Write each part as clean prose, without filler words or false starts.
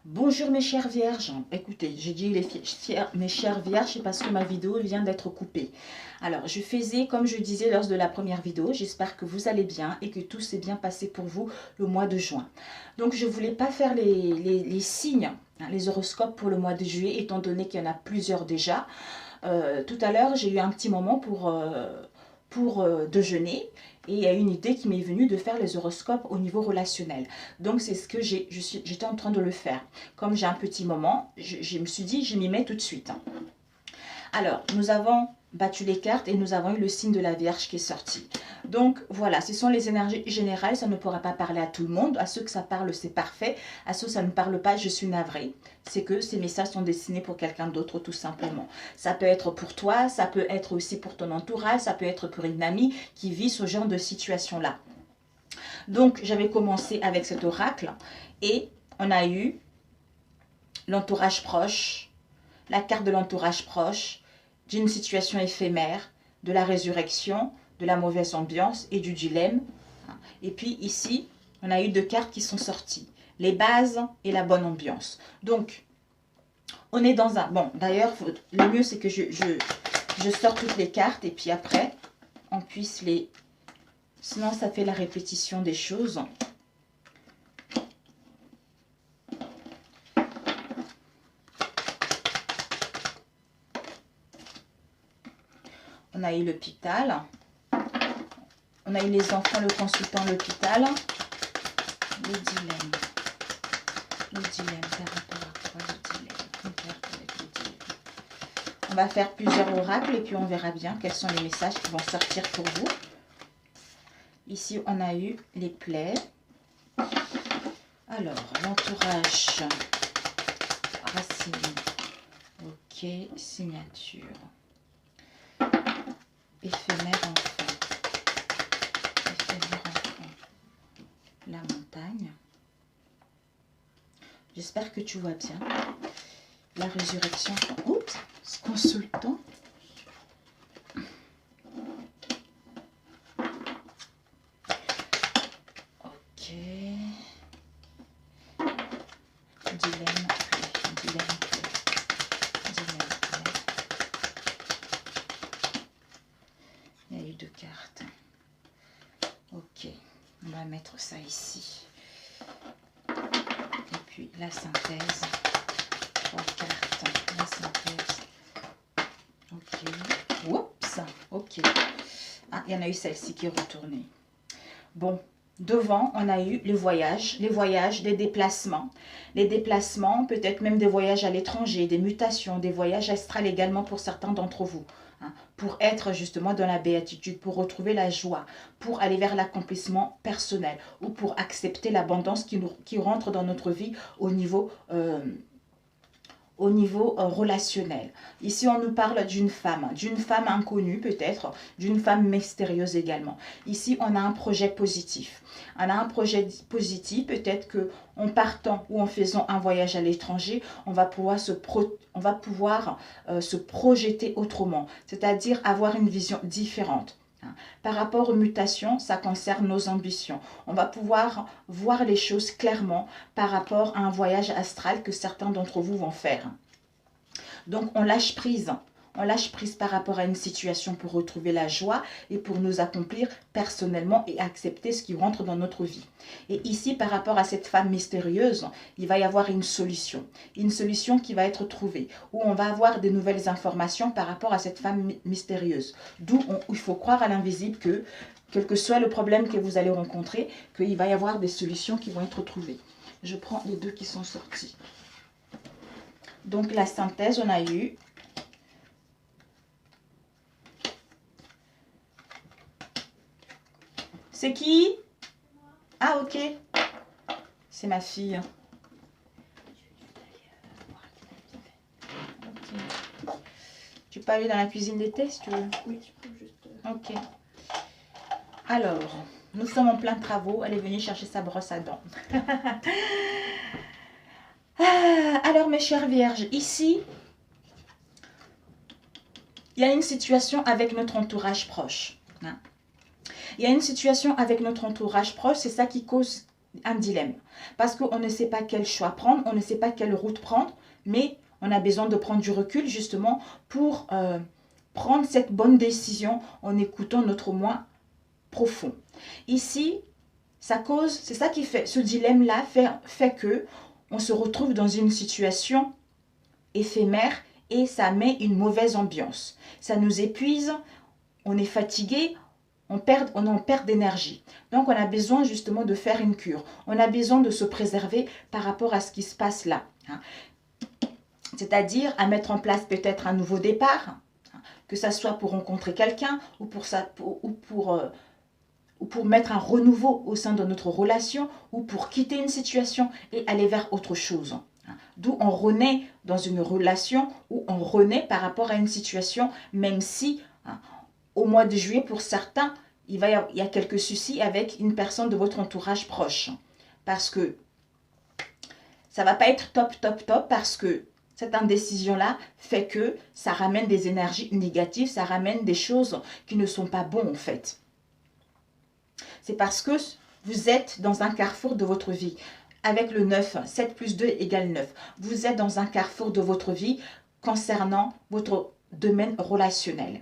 Bonjour mes chères vierges. Écoutez, j'ai dit mes chères vierges, c'est parce que ma vidéo vient d'être coupée. Alors, je faisais, comme je disais lors de la première vidéo, j'espère que vous allez bien et que tout s'est bien passé pour vous le mois de juin. Donc, je ne voulais pas faire les signes, hein, les horoscopes pour le mois de juillet, étant donné qu'il y en a plusieurs déjà. Tout à l'heure, j'ai eu un petit moment pour déjeuner et il y a une idée qui m'est venue de faire les horoscopes au niveau relationnel. Donc c'est ce que j'étais en train de le faire. Comme j'ai un petit moment, je me suis dit je m'y mets tout de suite. Alors, nous avons battu les cartes et nous avons eu le signe de la Vierge qui est sorti. Donc voilà, ce sont les énergies générales, ça ne pourra pas parler à tout le monde. À ceux que ça parle, c'est parfait. À ceux que ça ne parle pas, je suis navrée. C'est que ces messages sont destinés pour quelqu'un d'autre tout simplement. Ça peut être pour toi, ça peut être aussi pour ton entourage, ça peut être pour une amie qui vit ce genre de situation-là. Donc j'avais commencé avec cet oracle et on a eu l'entourage proche, la carte de l'entourage proche, d'une situation éphémère, de la résurrection, de la mauvaise ambiance et du dilemme. Et puis ici, on a eu deux cartes qui sont sorties, les bases et la bonne ambiance. Donc, on est dans un... Bon, d'ailleurs, le mieux c'est que je sors toutes les cartes et puis après, on puisse les... Sinon, ça fait la répétition des choses. On a eu l'hôpital. On a eu les enfants, le consultant, l'hôpital. Le dilemme. Le dilemme par rapport à quoi? Le dilemme. Une carte avec le dilemme. On va faire plusieurs oracles et puis on verra bien quels sont les messages qui vont sortir pour vous. Ici, on a eu les plaies. Alors, l'entourage. Racine. Ok, signature. Éphémère enfant. Éphémère enfant. La montagne. J'espère que tu vois bien. La résurrection. Oups, ce consultant. Ok. Dilemme. Dilemme. Il y a eu deux cartes. Ok, on va mettre ça ici. Et puis la synthèse. Trois cartes. La synthèse. Ok. Oups. Ok. Ah, il y en a eu celle-ci qui est retournée. Bon. Devant, on a eu les voyages, des déplacements. Les déplacements, peut-être même des voyages à l'étranger, des mutations, des voyages astrales également pour certains d'entre vous. Pour être justement dans la béatitude, pour retrouver la joie, pour aller vers l'accomplissement personnel ou pour accepter l'abondance qui rentre dans notre vie au niveau relationnel. Ici, on nous parle d'une femme inconnue peut-être, d'une femme mystérieuse également. Ici, on a un projet positif. On a un projet positif, peut-être que en partant ou en faisant un voyage à l'étranger, on va pouvoir se projeter autrement, c'est-à-dire avoir une vision différente. Par rapport aux mutations, ça concerne nos ambitions. On va pouvoir voir les choses clairement par rapport à un voyage astral que certains d'entre vous vont faire. Donc, on lâche prise. On lâche prise par rapport à une situation pour retrouver la joie et pour nous accomplir personnellement et accepter ce qui rentre dans notre vie. Et ici, par rapport à cette femme mystérieuse, il va y avoir une solution qui va être trouvée, où on va avoir des nouvelles informations par rapport à cette femme mystérieuse. D'où il faut croire à l'invisible que, quel que soit le problème que vous allez rencontrer, qu'il va y avoir des solutions qui vont être trouvées. Je prends les deux qui sont sortis. Donc, la synthèse, on a eu... C'est qui? Ah, ok. C'est ma fille. Okay. Tu peux aller dans la cuisine d'été si tu veux? Oui, je peux juste... Ok. Alors, nous sommes en plein travaux. Elle est venue chercher sa brosse à dents. Alors, mes chères vierges, ici, il y a une situation avec notre entourage proche. Il y a une situation avec notre entourage proche, c'est ça qui cause un dilemme. Parce qu'on ne sait pas quel choix prendre, on ne sait pas quelle route prendre, mais on a besoin de prendre du recul justement pour prendre cette bonne décision en écoutant notre moi profond. Ici, c'est ça qui fait, ce dilemme-là fait que on se retrouve dans une situation éphémère et ça met une mauvaise ambiance. Ça nous épuise, on est fatigué, on en perd d'énergie. Donc, on a besoin justement de faire une cure. On a besoin de se préserver par rapport à ce qui se passe là. C'est-à-dire à mettre en place peut-être un nouveau départ, que ça soit pour rencontrer quelqu'un ou pour mettre un renouveau au sein de notre relation ou pour quitter une situation et aller vers autre chose. D'où on renaît dans une relation ou on renaît par rapport à une situation, même si au mois de juillet, pour certains, il y a quelques soucis avec une personne de votre entourage proche. Parce que ça ne va pas être top, top, top, parce que cette indécision-là fait que ça ramène des énergies négatives, ça ramène des choses qui ne sont pas bonnes en fait. C'est parce que vous êtes dans un carrefour de votre vie. Avec le 9, 7 plus 2 égale 9. Vous êtes dans un carrefour de votre vie concernant votre domaine relationnel.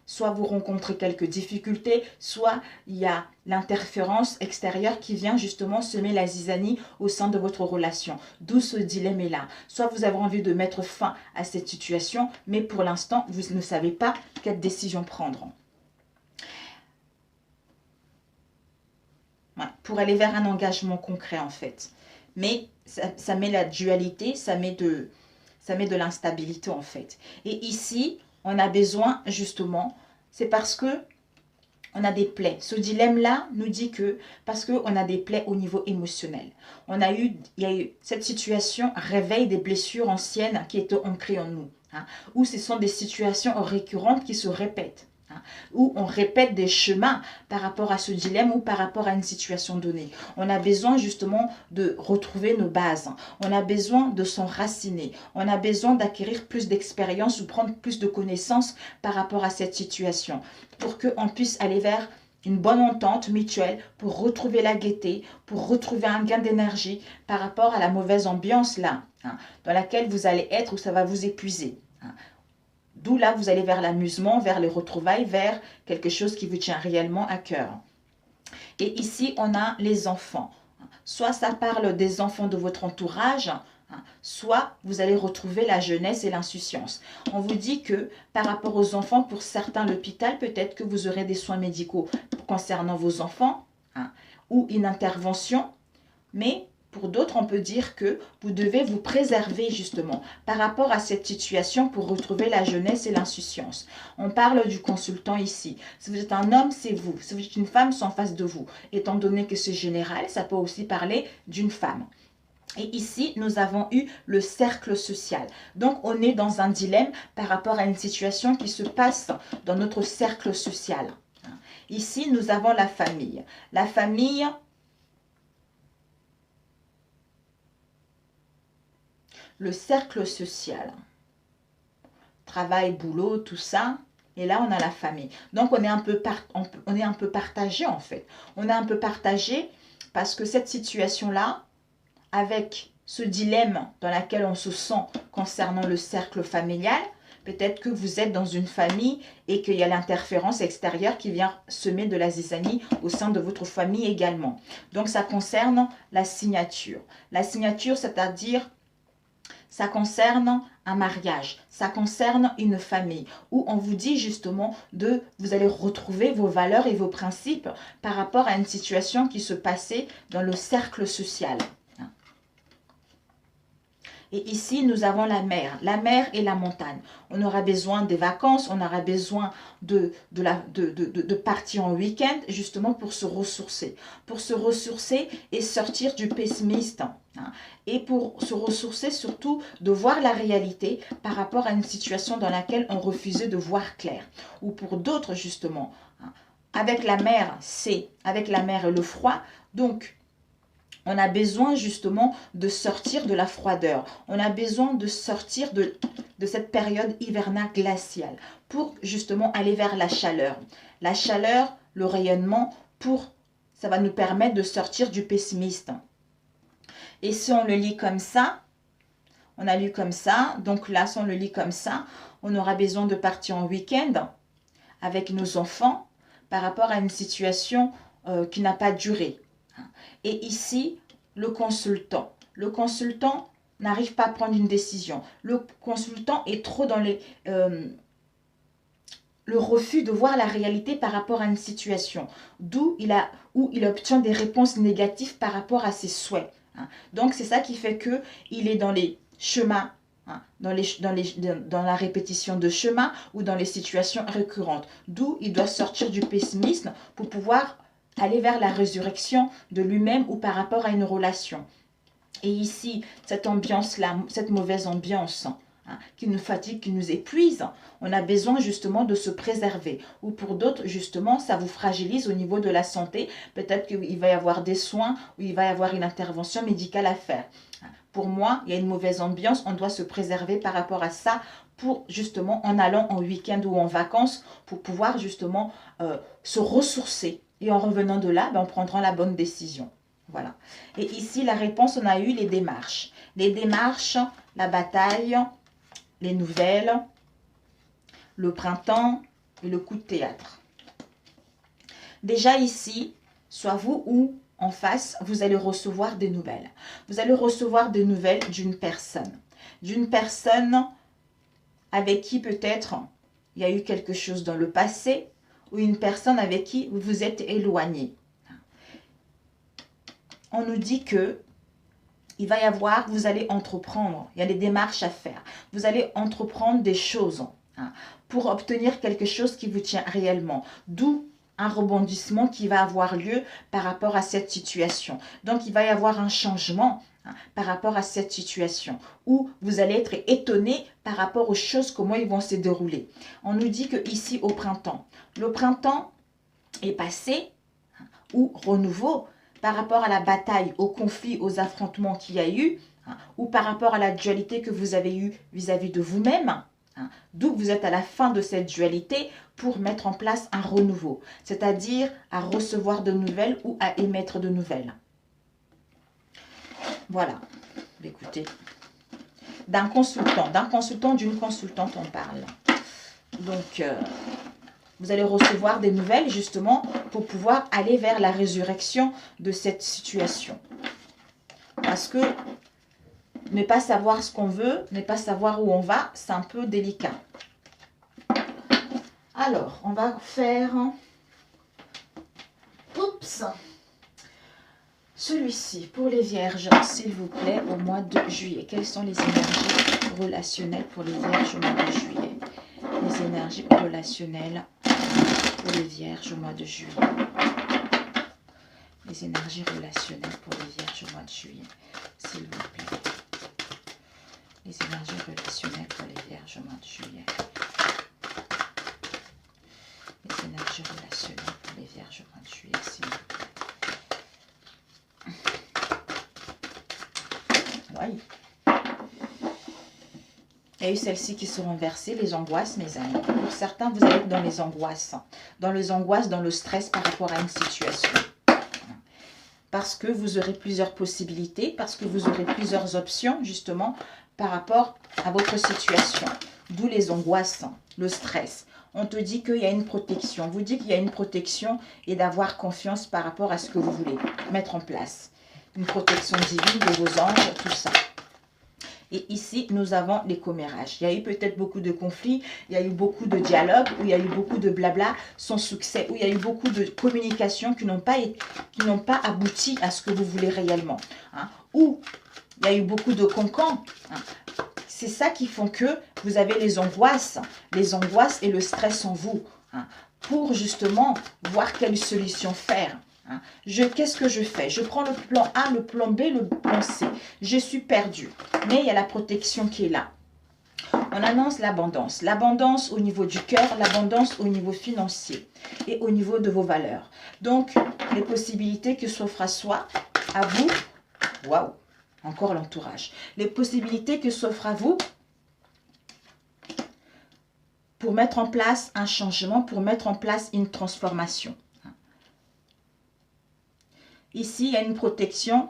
Soit vous rencontrez quelques difficultés, soit il y a l'interférence extérieure qui vient justement semer la zizanie au sein de votre relation. D'où ce dilemme est là. Soit vous avez envie de mettre fin à cette situation, mais pour l'instant, vous ne savez pas quelle décision prendre. Ouais, pour aller vers un engagement concret en fait. Mais ça met la dualité, ça met de l'instabilité en fait. Et ici, on a besoin justement, c'est parce que on a des plaies. Ce dilemme-là nous dit que parce qu'on a des plaies au niveau émotionnel. Il y a eu cette situation réveille des blessures anciennes qui étaient ancrées en nous. Ou ce sont des situations récurrentes qui se répètent. Où on répète des chemins par rapport à ce dilemme ou par rapport à une situation donnée. On a besoin justement de retrouver nos bases. On a besoin de s'enraciner. On a besoin d'acquérir plus d'expérience ou prendre plus de connaissances par rapport à cette situation pour qu'on puisse aller vers une bonne entente mutuelle pour retrouver la gaieté, pour retrouver un gain d'énergie par rapport à la mauvaise ambiance là, dans laquelle vous allez être où ça va vous épuiser. D'où là, vous allez vers l'amusement, vers les retrouvailles, vers quelque chose qui vous tient réellement à cœur. Et ici, on a les enfants. Soit ça parle des enfants de votre entourage, soit vous allez retrouver la jeunesse et l'insouciance. On vous dit que par rapport aux enfants, pour certains, l'hôpital, peut-être que vous aurez des soins médicaux concernant vos enfants ou une intervention, mais pour d'autres, on peut dire que vous devez vous préserver justement par rapport à cette situation pour retrouver la jeunesse et l'insouciance. On parle du consultant ici. Si vous êtes un homme, c'est vous. Si vous êtes une femme, c'est en face de vous. Étant donné que c'est général, ça peut aussi parler d'une femme. Et ici, nous avons eu le cercle social. Donc, on est dans un dilemme par rapport à une situation qui se passe dans notre cercle social. Ici, nous avons la famille. La famille... Le cercle social, travail, boulot, tout ça, et là on a la famille. Donc on est un peu partagé en fait. On est un peu partagé parce que cette situation-là, avec ce dilemme dans lequel on se sent concernant le cercle familial, peut-être que vous êtes dans une famille et qu'il y a l'interférence extérieure qui vient semer de la zizanie au sein de votre famille également. Donc ça concerne la signature. La signature, c'est-à-dire... ça concerne un mariage, ça concerne une famille, où on vous dit justement vous allez retrouver vos valeurs et vos principes par rapport à une situation qui se passait dans le cercle social. Et ici, nous avons la mer et la montagne. On aura besoin des vacances, on aura besoin de partir en week-end, justement pour se ressourcer. Pour se ressourcer et sortir du pessimiste. Et pour se ressourcer surtout de voir la réalité par rapport à une situation dans laquelle on refusait de voir clair. Ou pour d'autres, justement. Avec la mer, avec la mer et le froid, donc... on a besoin justement de sortir de la froideur. On a besoin de sortir de cette période hivernale glaciale pour justement aller vers la chaleur. La chaleur, le rayonnement pour ça va nous permettre de sortir du pessimiste. Et si on le lit comme ça, on a lu comme ça, donc là, si on le lit comme ça, on aura besoin de partir en week-end avec nos enfants par rapport à une situation qui n'a pas duré. Et ici, le consultant n'arrive pas à prendre une décision. Le consultant est trop dans le refus de voir la réalité par rapport à une situation, où il obtient des réponses négatives par rapport à ses souhaits. Donc, c'est ça qui fait qu'il est dans les chemins, dans la répétition de chemins ou dans les situations récurrentes, d'où il doit sortir du pessimisme pour pouvoir aller vers la résurrection de lui-même ou par rapport à une relation. Et ici, cette ambiance-là, cette mauvaise ambiance qui nous fatigue, qui nous épuise, on a besoin justement de se préserver. Ou pour d'autres, justement, ça vous fragilise au niveau de la santé. Peut-être qu'il va y avoir des soins ou il va y avoir une intervention médicale à faire. Pour moi, il y a une mauvaise ambiance, on doit se préserver par rapport à ça pour justement, en allant en week-end ou en vacances, pour pouvoir justement se ressourcer. Et en revenant de là, on prendra la bonne décision. Voilà. Et ici, la réponse, on a eu les démarches. Les démarches, la bataille, les nouvelles, le printemps et le coup de théâtre. Déjà ici, soit vous ou en face, vous allez recevoir des nouvelles. Vous allez recevoir des nouvelles d'une personne. D'une personne avec qui peut-être il y a eu quelque chose dans le passé ou une personne avec qui vous vous êtes éloigné. On nous dit que il va y avoir, vous allez entreprendre, il y a des démarches à faire. Vous allez entreprendre des choses pour obtenir quelque chose qui vous tient réellement. D'où un rebondissement qui va avoir lieu par rapport à cette situation. Donc, il va y avoir un changement par rapport à cette situation où vous allez être étonné par rapport aux choses, comment ils vont se dérouler. On nous dit que ici au printemps, le printemps est passé ou renouveau par rapport à la bataille, au conflit, aux affrontements qu'il y a eu, ou par rapport à la dualité que vous avez eue vis-à-vis de vous-même, d'où vous êtes à la fin de cette dualité pour mettre en place un renouveau, c'est-à-dire à recevoir de nouvelles ou à émettre de nouvelles. Voilà, écoutez, d'un consultant, d'une consultante on parle. Donc, vous allez recevoir des nouvelles justement pour pouvoir aller vers la résurrection de cette situation. Parce que ne pas savoir ce qu'on veut, ne pas savoir où on va, c'est un peu délicat. Alors, on va faire... Oups! Celui-ci, pour les vierges, s'il vous plaît, au mois de juillet. Quelles sont les énergies relationnelles pour les vierges au mois de juillet? Les énergies relationnelles pour les vierges au mois de juillet. Les énergies relationnelles pour les vierges au mois de juillet, s'il vous plaît. Les énergies relationnelles pour les vierges au mois de juillet. Les énergies relationnelles pour les vierges au mois de juillet, s'il vous plaît. Oui. Il y a eu celles-ci qui seront versées, les angoisses, mes amis. Pour certains, vous allez être dans les angoisses. Dans le stress par rapport à une situation. Parce que vous aurez plusieurs possibilités, parce que vous aurez plusieurs options, justement, par rapport à votre situation. D'où les angoisses, le stress. On te dit qu'il y a une protection. On vous dit qu'il y a une protection et d'avoir confiance par rapport à ce que vous voulez mettre en place. Une protection divine de vos anges, tout ça. Et ici, nous avons les commérages. Il y a eu peut-être beaucoup de conflits, il y a eu beaucoup de dialogues, où il y a eu beaucoup de blabla sans succès, où il y a eu beaucoup de communications qui n'ont pas abouti à ce que vous voulez réellement. Où il y a eu beaucoup de cancans. C'est ça qui font que vous avez les angoisses et le stress en vous. Pour justement voir quelle solution faire. Qu'est-ce que je fais? Je prends le plan A, le plan B, le plan C. Je suis perdue. Mais il y a la protection qui est là. On annonce l'abondance. L'abondance au niveau du cœur, l'abondance au niveau financier et au niveau de vos valeurs. Donc, les possibilités que s'offrent à vous, waouh, encore l'entourage. Les possibilités que s'offrent à vous pour mettre en place un changement, pour mettre en place une transformation. Ici, il y a une protection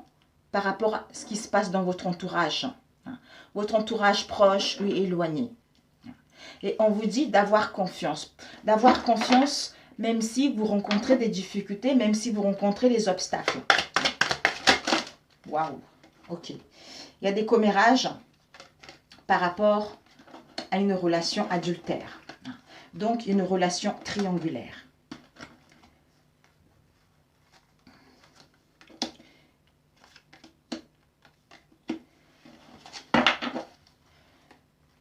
par rapport à ce qui se passe dans votre entourage. Votre entourage proche ou éloigné. Et on vous dit d'avoir confiance. D'avoir confiance même si vous rencontrez des difficultés, même si vous rencontrez des obstacles. Waouh. Ok. Il y a des commérages par rapport à une relation adultère. Donc, une relation triangulaire.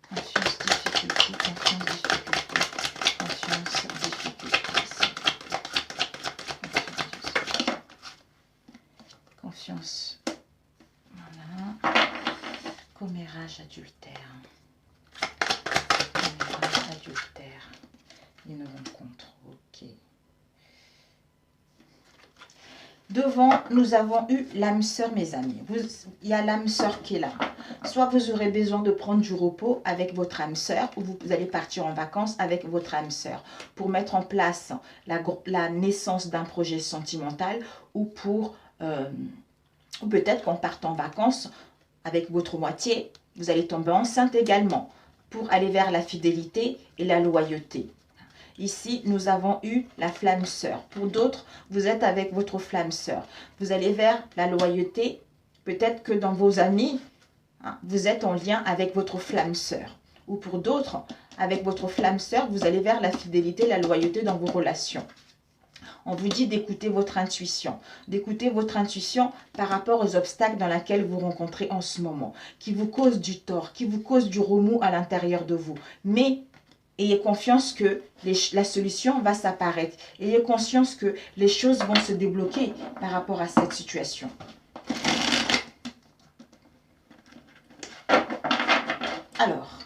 Confiance, difficulté, confiance, difficulté, confiance, difficulté. Confiance. Voilà. Commérage adultère. Commérage adultère. Une rencontre. Ok. Devant, nous avons eu l'âme sœur, mes amis. Il y a l'âme sœur qui est là. Soit vous aurez besoin de prendre du repos avec votre âme sœur, ou vous allez partir en vacances avec votre âme sœur pour mettre en place la naissance d'un projet sentimental, ou ou peut-être qu'en partant en vacances avec votre moitié, vous allez tomber enceinte également pour aller vers la fidélité et la loyauté. Ici, nous avons eu la flamme sœur. Pour d'autres, vous êtes avec votre flamme sœur. Vous allez vers la loyauté. Peut-être que dans vos amis, vous êtes en lien avec votre flamme sœur. Ou pour d'autres, avec votre flamme sœur, vous allez vers la fidélité, la loyauté dans vos relations. On vous dit d'écouter votre intuition. D'écouter votre intuition par rapport aux obstacles dans lesquels vous rencontrez en ce moment. Qui vous causent du tort, qui vous causent du remous à l'intérieur de vous. Mais ayez confiance que la solution va s'apparaître. Ayez conscience que les choses vont se débloquer par rapport à cette situation. Alors,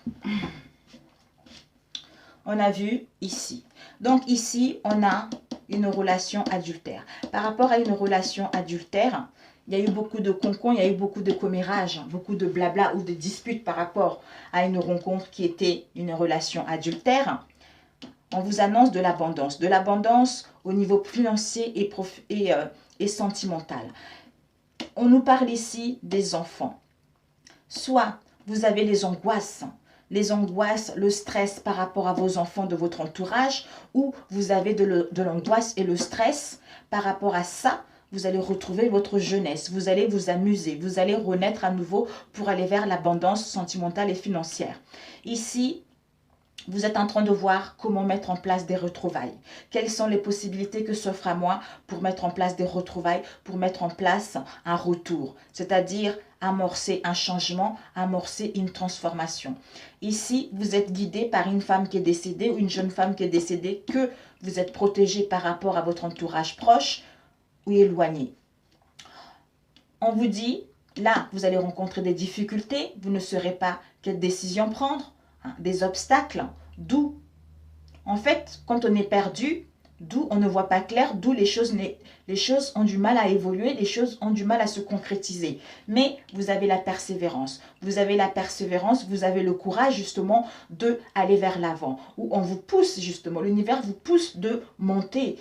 on a vu ici. Donc ici, on a une relation adultère. Par rapport à une relation adultère, il y a eu beaucoup de concons, il y a eu beaucoup de commérages, beaucoup de blabla ou de disputes par rapport à une rencontre qui était une relation adultère. On vous annonce de l'abondance au niveau financier et sentimental. On nous parle ici des enfants. Soit vous avez les angoisses, le stress par rapport à vos enfants de votre entourage, ou vous avez de l'angoisse et le stress par rapport à ça. Vous allez retrouver votre jeunesse, vous allez vous amuser, vous allez renaître à nouveau pour aller vers l'abondance sentimentale et financière. Ici, vous êtes en train de voir comment mettre en place des retrouvailles. Quelles sont les possibilités que s'offrent à moi pour mettre en place des retrouvailles, pour mettre en place un retour, c'est-à-dire amorcer un changement, amorcer une transformation. Ici, vous êtes guidé par une femme qui est décédée ou une jeune femme qui est décédée, que vous êtes protégé par rapport à votre entourage proche ou éloigné. On vous dit, là, vous allez rencontrer des difficultés, vous ne saurez pas quelle décision prendre, des obstacles, d'où, en fait, quand on est perdu, d'où on ne voit pas clair, d'où les choses ont du mal à évoluer, les choses ont du mal à se concrétiser. Mais vous avez la persévérance, vous avez le courage justement d'aller vers l'avant, où on vous pousse justement, l'univers vous pousse de monter,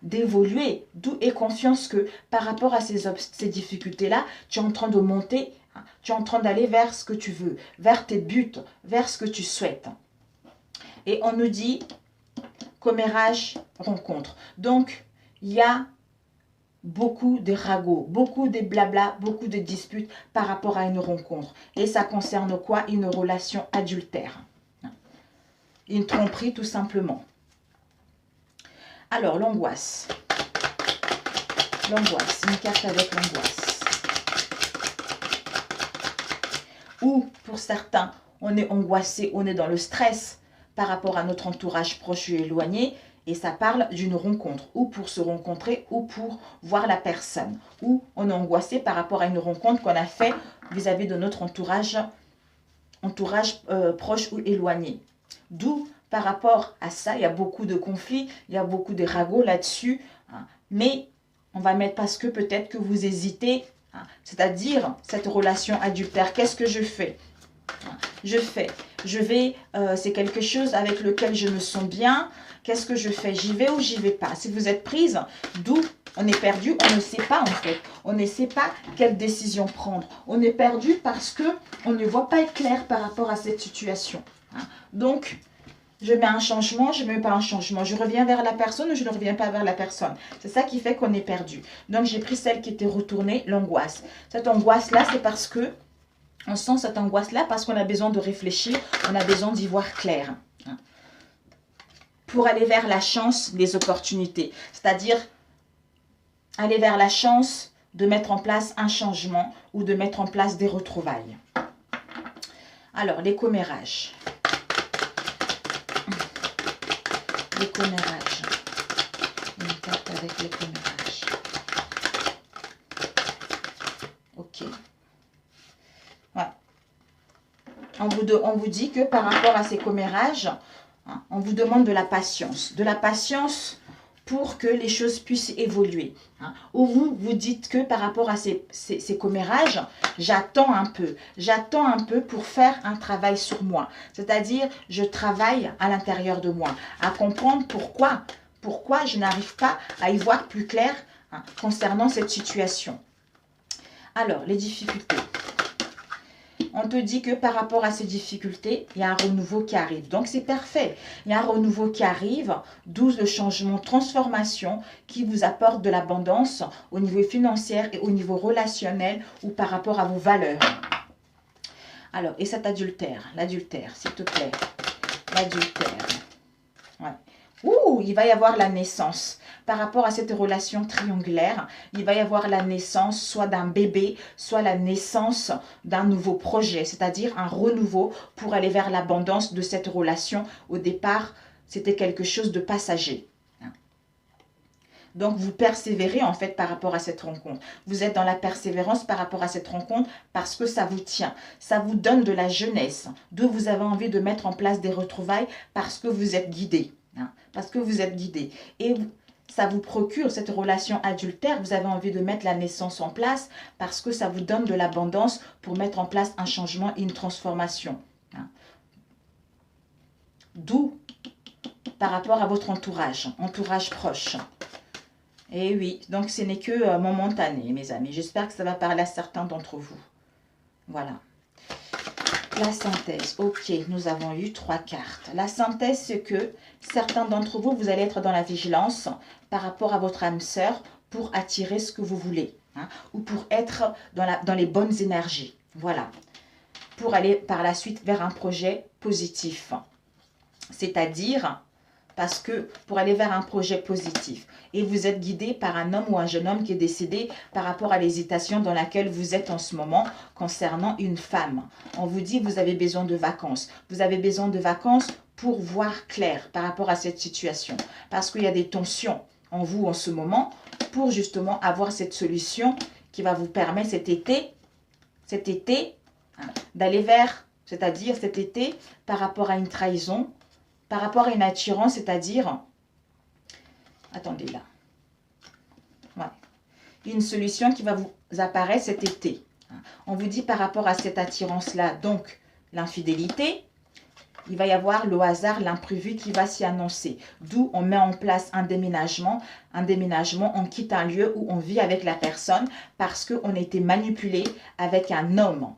d'évoluer, d'où est confiance que par rapport à ces difficultés-là, tu es en train de monter, tu es en train d'aller vers ce que tu veux, vers tes buts, vers ce que tu souhaites. Et on nous dit commérage, rencontre. Donc, il y a beaucoup de ragots, beaucoup de blabla, beaucoup de disputes par rapport à une rencontre. Et ça concerne quoi? Une relation adultère. Une tromperie tout simplement. Alors, l'angoisse. L'angoisse, une carte avec l'angoisse. Ou, pour certains, on est angoissé, on est dans le stress par rapport à notre entourage proche ou éloigné, et ça parle d'une rencontre, ou pour se rencontrer, ou pour voir la personne, ou on est angoissé par rapport à une rencontre qu'on a fait vis-à-vis de notre entourage proche ou éloigné. D'où, par rapport à ça, il y a beaucoup de conflits, il y a beaucoup de ragots là-dessus, mais on va mettre parce que peut-être que vous hésitez, c'est-à-dire cette relation adultère, qu'est-ce que je fais? C'est quelque chose avec lequel je me sens bien. Qu'est-ce que je fais? J'y vais ou j'y vais pas? Si vous êtes prise, d'où On est perdu, on ne sait pas en fait. On ne sait pas quelle décision prendre. On est perdu parce qu'on ne voit pas clair par rapport à cette situation. Hein. Donc, je mets un changement, je ne mets pas un changement. Je reviens vers la personne ou je ne reviens pas vers la personne. C'est ça qui fait qu'on est perdu. Donc, j'ai pris celle qui était retournée, l'angoisse. Cette angoisse-là, c'est parce que, on sent cette angoisse-là parce qu'on a besoin de réfléchir, on a besoin d'y voir clair. Hein. Pour aller vers la chance des opportunités. C'est-à-dire, aller vers la chance de mettre en place un changement ou de mettre en place des retrouvailles. Alors, les commérages. Les commérages. Une carte avec les commérages. Ok. Ouais. On vous dit que par rapport à ces commérages, hein, on vous demande de la patience. De la patience pour que les choses puissent évoluer. Hein. Ou vous dites que par rapport à ces commérages, j'attends un peu. J'attends un peu pour faire un travail sur moi. C'est-à-dire, je travaille à l'intérieur de moi, à comprendre pourquoi je n'arrive pas à y voir plus clair, hein, concernant cette situation. Alors, les difficultés. On te dit que par rapport à ces difficultés, il y a un renouveau qui arrive. Donc, c'est parfait. Il y a un renouveau qui arrive, d'où le changement, transformation qui vous apporte de l'abondance au niveau financier et au niveau relationnel ou par rapport à vos valeurs. Alors, et cet adultère, l'adultère, s'il te plaît. L'adultère. Ouais. Ouh, il va y avoir la naissance. Par rapport à cette relation triangulaire, il va y avoir la naissance soit d'un bébé, soit la naissance d'un nouveau projet, c'est-à-dire un renouveau pour aller vers l'abondance de cette relation. Au départ, c'était quelque chose de passager. Donc, vous persévérez en fait par rapport à cette rencontre. Vous êtes dans la persévérance par rapport à cette rencontre parce que ça vous tient. Ça vous donne de la jeunesse, d'où vous avez envie de mettre en place des retrouvailles parce que vous êtes guidé. Parce que vous êtes guidé. Et ça vous procure cette relation adultère. Vous avez envie de mettre la naissance en place parce que ça vous donne de l'abondance pour mettre en place un changement et une transformation. D'où par rapport à votre entourage proche. Et oui, donc ce n'est que momentané, mes amis. J'espère que ça va parler à certains d'entre vous. Voilà. La synthèse. Ok, nous avons eu 3 cartes. La synthèse, c'est que certains d'entre vous, vous allez être dans la vigilance par rapport à votre âme sœur pour attirer ce que vous voulez. Hein, ou pour être dans les bonnes énergies. Voilà. Pour aller par la suite vers un projet positif. C'est-à-dire... Parce que pour aller vers un projet positif, et vous êtes guidé par un homme ou un jeune homme qui est décédé par rapport à l'hésitation dans laquelle vous êtes en ce moment concernant une femme. On vous dit que vous avez besoin de vacances. Vous avez besoin de vacances pour voir clair par rapport à cette situation. Parce qu'il y a des tensions en vous en ce moment pour justement avoir cette solution qui va vous permettre cet été, hein, d'aller vers, c'est-à-dire cet été par rapport à une trahison, par rapport à une attirance, c'est-à-dire, attendez là, ouais, une solution qui va vous apparaître cet été. On vous dit par rapport à cette attirance-là, donc l'infidélité, il va y avoir le hasard, l'imprévu qui va s'y annoncer. D'où on met en place un déménagement, on quitte un lieu où on vit avec la personne parce qu'on a été manipulé avec un homme.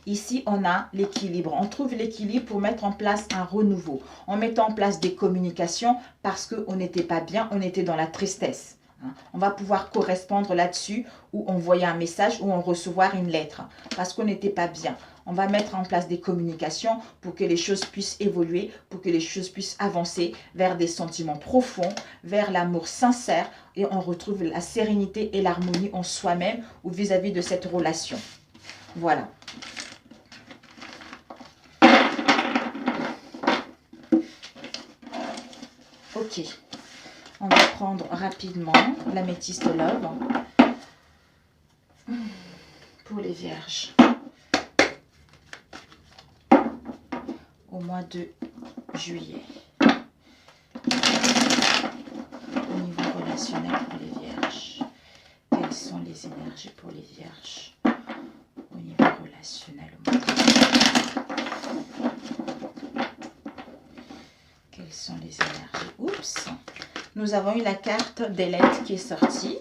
Ici, on a l'équilibre. On trouve l'équilibre pour mettre en place un renouveau. En mettant en place des communications parce qu'on n'était pas bien, on était dans la tristesse. On va pouvoir correspondre là-dessus ou envoyer un message ou en recevoir une lettre parce qu'on n'était pas bien. On va mettre en place des communications pour que les choses puissent évoluer, pour que les choses puissent avancer vers des sentiments profonds, vers l'amour sincère et on retrouve la sérénité et l'harmonie en soi-même ou vis-à-vis de cette relation. Voilà. Ok, on va prendre rapidement l'améthyste love pour les vierges au mois de juillet. Au niveau relationnel pour les vierges, quelles sont les énergies pour les vierges au niveau relationnel au mois de juillet? Quelles sont les énergies? Oups, nous avons eu la carte des lettres qui est sortie.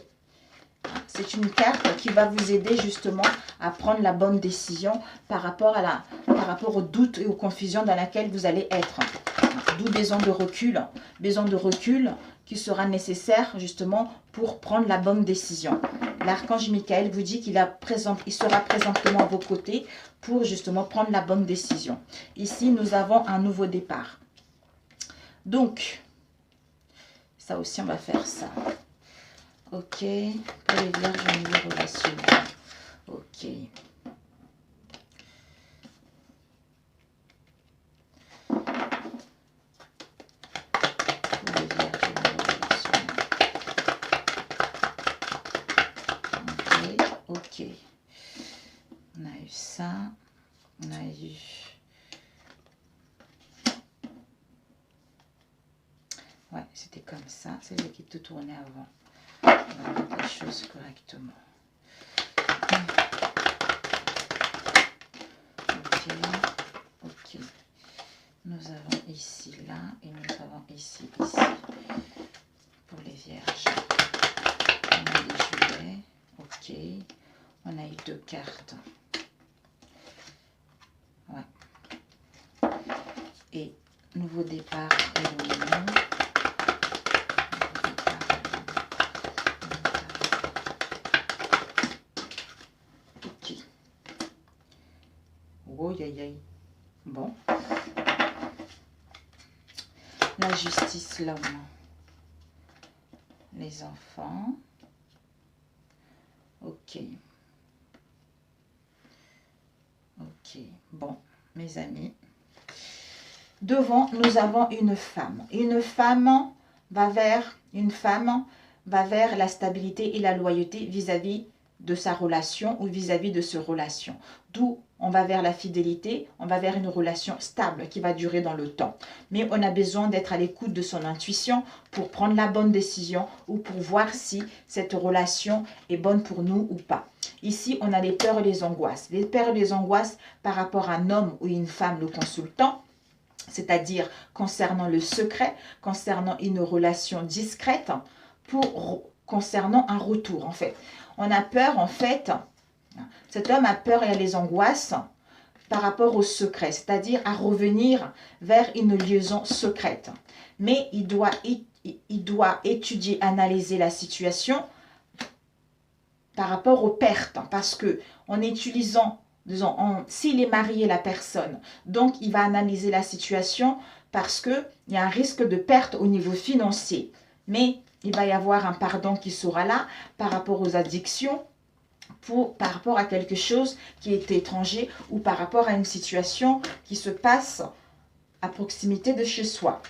C'est une carte qui va vous aider justement à prendre la bonne décision par rapport aux doutes et aux confusions dans lesquelles vous allez être. D'où besoin de recul qui sera nécessaire justement pour prendre la bonne décision. L'archange Michael vous dit qu'il sera présentement à vos côtés pour justement prendre la bonne décision. Ici, nous avons un nouveau départ. Donc, ça aussi, on va faire ça. Ok, pour les vierges au niveau relationnel. Ok. Pour les vierges au niveau relationnel. Ok, ok. On a eu ça. On a eu... Ouais, c'était comme ça. C'est lui qui tout tournait avant. On va mettre les choses correctement. Ok, ok. Nous avons ici, là, et nous avons ici, ici. Pour les vierges. On a les julets. Ok. On a eu 2 cartes. Ouais. Et nouveau départ et l'union. Bon. La justice, l'homme. Les enfants. Ok. Ok. Bon, mes amis. Devant, nous avons une femme. Une femme va vers la stabilité et la loyauté vis-à-vis de sa relation ou vis-à-vis de ses relations. D'où on va vers la fidélité, on va vers une relation stable qui va durer dans le temps. Mais on a besoin d'être à l'écoute de son intuition pour prendre la bonne décision ou pour voir si cette relation est bonne pour nous ou pas. Ici, on a les peurs et les angoisses. Les peurs et les angoisses par rapport à un homme ou une femme, le consultant, c'est-à-dire concernant le secret, concernant une relation discrète, concernant un retour en fait. On a peur en fait, cet homme a peur et a les angoisses par rapport au secret, c'est-à-dire à revenir vers une liaison secrète. Mais il doit étudier, analyser la situation par rapport aux pertes, parce que en utilisant, disons, s'il est marié la personne, donc il va analyser la situation parce qu'il y a un risque de perte au niveau financier. Mais il va y avoir un pardon qui sera là par rapport aux addictions, par rapport à quelque chose qui est étranger ou par rapport à une situation qui se passe à proximité de chez soi.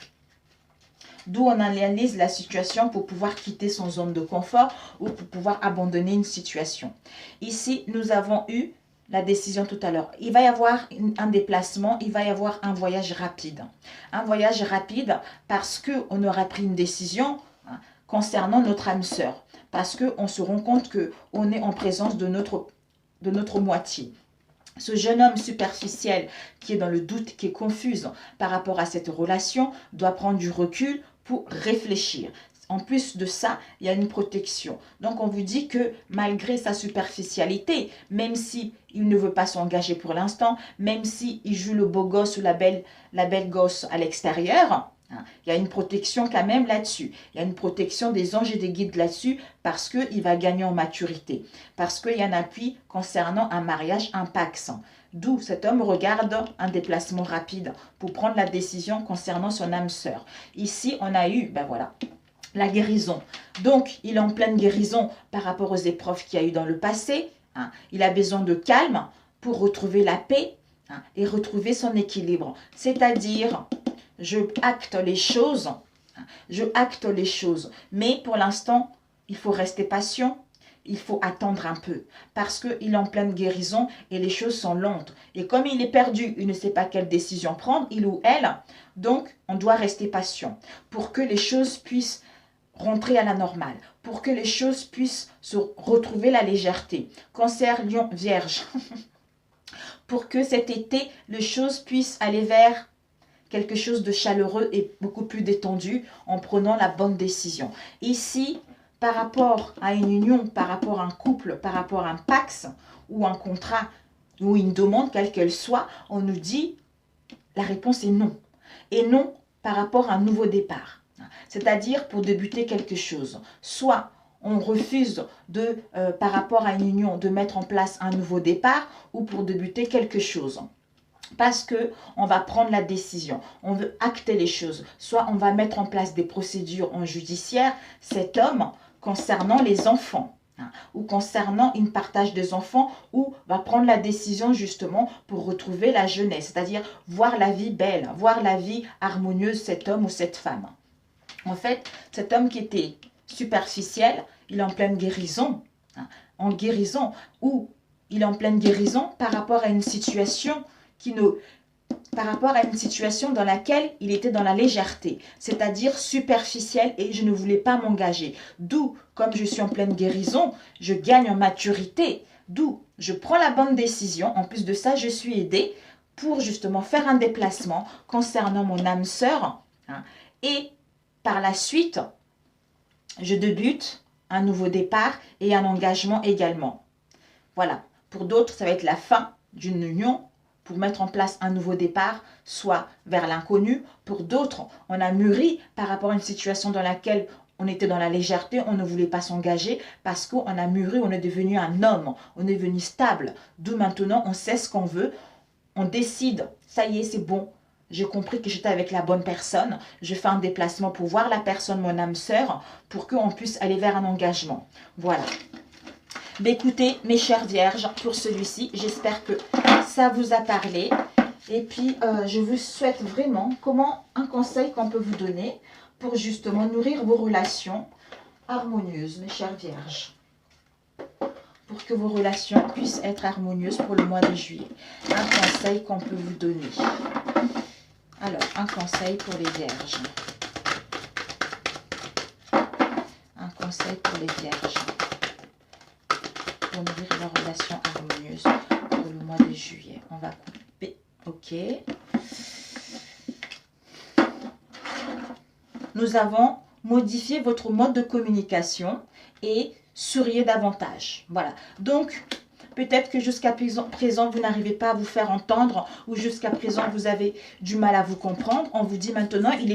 D'où on analyse la situation pour pouvoir quitter son zone de confort ou pour pouvoir abandonner une situation. Ici, nous avons eu la décision tout à l'heure. Il va y avoir un déplacement, il va y avoir un voyage rapide. Un voyage rapide parce qu'on aura pris une décision concernant notre âme sœur. Parce qu'on se rend compte qu'on est en présence de notre moitié. Ce jeune homme superficiel qui est dans le doute, qui est confuse par rapport à cette relation, doit prendre du recul pour réfléchir. En plus de ça, il y a une protection. Donc, on vous dit que malgré sa superficialité, même si il ne veut pas s'engager pour l'instant, même si il joue le beau gosse ou la belle gosse à l'extérieur, il y a une protection quand même là-dessus. Il y a une protection des anges et des guides là-dessus parce qu'il va gagner en maturité. Parce qu'il y a un appui concernant un mariage, un pax. D'où cet homme regarde un déplacement rapide pour prendre la décision concernant son âme sœur. Ici, on a eu, ben voilà, la guérison. Donc, il est en pleine guérison par rapport aux épreuves qu'il y a eu dans le passé. Il a besoin de calme pour retrouver la paix et retrouver son équilibre. C'est-à-dire, je acte les choses, mais pour l'instant, il faut rester patient, il faut attendre un peu, parce qu'il est en pleine guérison et les choses sont lentes. Et comme il est perdu, il ne sait pas quelle décision prendre, il ou elle, donc on doit rester patient pour que les choses puissent rentrer à la normale, pour que les choses puissent se retrouver la légèreté. Cancer, Lion, Vierge, pour que cet été, les choses puissent aller vers quelque chose de chaleureux et beaucoup plus détendu en prenant la bonne décision. Ici, par rapport à une union, par rapport à un couple, par rapport à un pax ou un contrat ou une demande, quelle qu'elle soit, on nous dit la réponse est non. Et non par rapport à un nouveau départ. C'est-à-dire pour débuter quelque chose. Soit on refuse par rapport à une union de mettre en place un nouveau départ ou pour débuter quelque chose. Parce qu'on va prendre la décision, on veut acter les choses. Soit on va mettre en place des procédures en judiciaire, cet homme, concernant les enfants. Ou concernant une partage des enfants, ou va prendre la décision justement pour retrouver la jeunesse, c'est-à-dire voir la vie belle, voir la vie harmonieuse, cet homme ou cette femme. En fait, cet homme qui était superficiel, il est en pleine guérison, en guérison, ou il est en pleine guérison par rapport à une situation dans laquelle il était dans la légèreté, c'est-à-dire superficielle et je ne voulais pas m'engager. D'où, comme je suis en pleine guérison, je gagne en maturité, d'où je prends la bonne décision. En plus de ça, je suis aidée pour justement faire un déplacement concernant mon âme sœur et par la suite, je débute un nouveau départ et un engagement également. Voilà, pour d'autres, ça va être la fin d'une union, pour mettre en place un nouveau départ, soit vers l'inconnu. Pour d'autres, on a mûri par rapport à une situation dans laquelle on était dans la légèreté, on ne voulait pas s'engager parce qu'on a mûri, on est devenu un homme, on est devenu stable. D'où maintenant, on sait ce qu'on veut, on décide, ça y est, c'est bon, j'ai compris que j'étais avec la bonne personne, je fais un déplacement pour voir la personne, mon âme sœur, pour qu'on puisse aller vers un engagement. Voilà. Mais écoutez, mes chères vierges, pour celui-ci, j'espère que ça vous a parlé. Et puis, je vous souhaite vraiment un conseil qu'on peut vous donner pour justement nourrir vos relations harmonieuses, mes chères vierges. Pour que vos relations puissent être harmonieuses pour le mois de juillet. Un conseil qu'on peut vous donner. Alors, un conseil pour les vierges. Un conseil pour les vierges. Pour nourrir leurs relations harmonieuses pour le mois de juillet. On va couper. Ok. Nous avons modifié votre mode de communication et souriez davantage. Voilà. Donc, peut-être que jusqu'à présent, vous n'arrivez pas à vous faire entendre ou jusqu'à présent, vous avez du mal à vous comprendre. On vous dit maintenant, il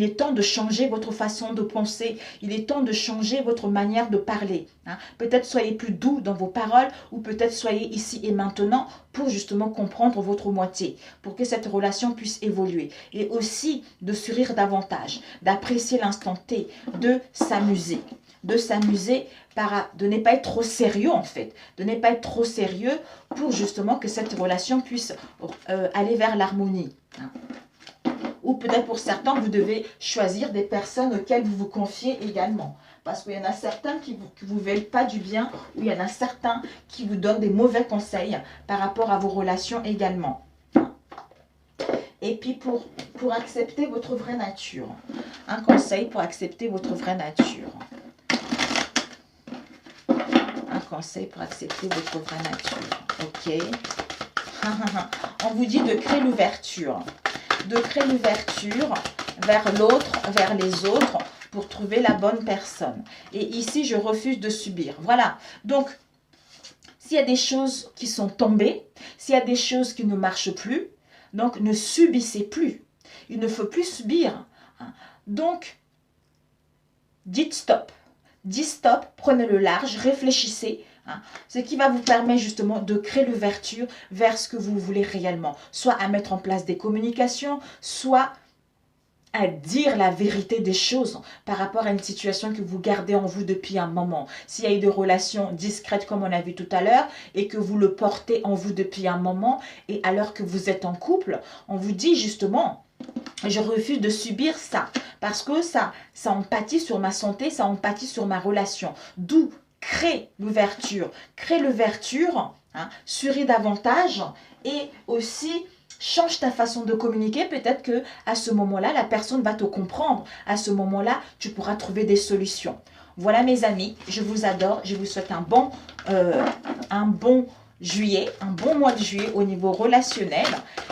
est temps de changer votre façon de penser. Il est temps de changer votre manière de parler. Peut-être soyez plus doux dans vos paroles ou peut-être soyez ici et maintenant pour justement comprendre votre moitié, pour que cette relation puisse évoluer. Et aussi de sourire davantage, d'apprécier l'instant T, de s'amuser. De s'amuser, de ne pas être trop sérieux en fait, de ne pas être trop sérieux pour justement que cette relation puisse aller vers l'harmonie. Ou peut-être pour certains, vous devez choisir des personnes auxquelles vous vous confiez également. Parce qu'il y en a certains qui vous veulent pas du bien, ou il y en a certains qui vous donnent des mauvais conseils par rapport à vos relations également. Et puis pour accepter votre vraie nature. Un conseil pour accepter votre vraie nature. Conseil pour accepter votre vraie nature. Ok. On vous dit de créer l'ouverture. De créer l'ouverture vers l'autre, vers les autres, pour trouver la bonne personne. Et ici, je refuse de subir. Voilà. Donc, s'il y a des choses qui sont tombées, s'il y a des choses qui ne marchent plus, donc ne subissez plus. Il ne faut plus subir. Donc, dites stop. Dites stop, prenez le large, réfléchissez. Ce qui va vous permettre justement de créer l'ouverture vers ce que vous voulez réellement. Soit à mettre en place des communications, soit à dire la vérité des choses par rapport à une situation que vous gardez en vous depuis un moment. S'il y a eu des relations discrètes comme on a vu tout à l'heure et que vous le portez en vous depuis un moment et alors que vous êtes en couple, on vous dit justement... Je refuse de subir ça parce que ça empathie sur ma santé, ça empathie sur ma relation. D'où crée l'ouverture. Crée l'ouverture, souris davantage et aussi change ta façon de communiquer. Peut-être que à ce moment-là, la personne va te comprendre. À ce moment-là, tu pourras trouver des solutions. Voilà mes amis, je vous adore. Je vous souhaite un bon juillet, un bon mois de juillet au niveau relationnel.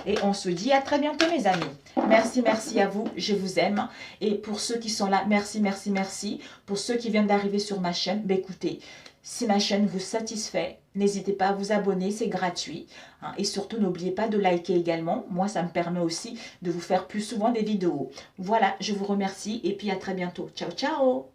Et on se dit à très bientôt mes amis. Merci, merci à vous, je vous aime. Et pour ceux qui sont là, merci, merci, merci. Pour ceux qui viennent d'arriver sur ma chaîne, écoutez, si ma chaîne vous satisfait, n'hésitez pas à vous abonner, c'est gratuit. Hein. Et surtout, n'oubliez pas de liker également. Moi, ça me permet aussi de vous faire plus souvent des vidéos. Voilà, je vous remercie et puis à très bientôt. Ciao, ciao!